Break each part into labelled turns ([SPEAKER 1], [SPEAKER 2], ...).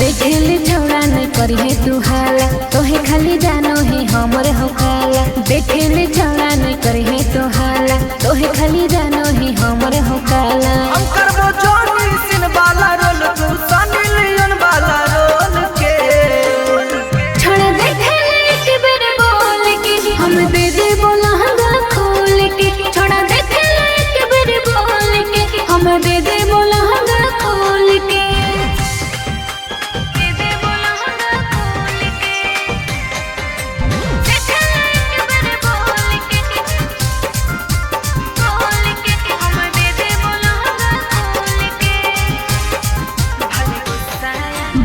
[SPEAKER 1] देखेले छौड़ा नहीं करी है तू हाला, तोहे खाली जानो है हमरे हो काला। देखेले छौड़ा नहीं करी है तू हाला, तोहे खाली जानो है हमरे हो काला।
[SPEAKER 2] हम करबो जोड़ी सिन वाला रोल, तू सनी लियोन वाला रोल के।
[SPEAKER 1] छोड़ा देखेले एक बेर बोल के, हम दे दे बोला हंगा खोल के। छोड़ा देखेले एक बेर बोल के, हम दे दे बोला हंगा खोल के।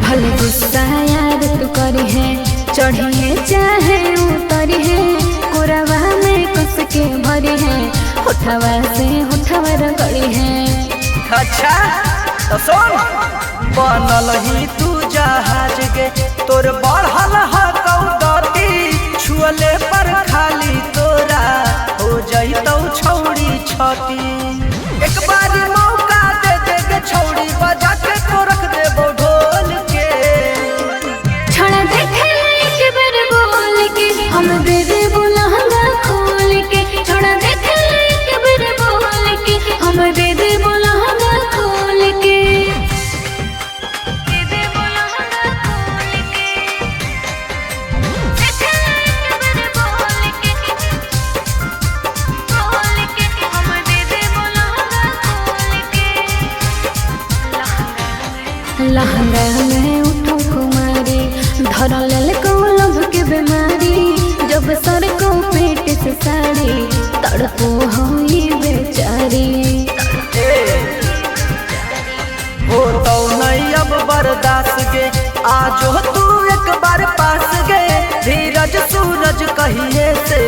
[SPEAKER 1] भले गुस्सा यार तू करी है, चढ़िए चाहे उतरी है, कोरावा में कस के भरी है, उठावा से उठावा रगड़ी है।
[SPEAKER 2] अच्छा तो सुन, बनल ही तू जहाज के, तोर बढ़ल हकौती, छुअले पर खाली तोरा हो जइतौ छौड़ी छती। एक बार मौका दे दे के छौड़ी, बजा के तो रख देबो ढोल के।
[SPEAKER 1] छोड़ा देखे एक बेर बोल के, हम दे दे बोला हंगा खोल के। छोड़ा देखे एक बेर बोल के, हम दे दे बोला हंगा खोल के। लहंगा में उठो कुमारी, धर लेल को लभ के बीमारी, जब सर को पेट से साड़ी, तड़पो होई बेचारी।
[SPEAKER 2] हो तो नहीं अब बर्दाश्त गे, आज तू एक बार पास गे, धीरज सूरज कहिए से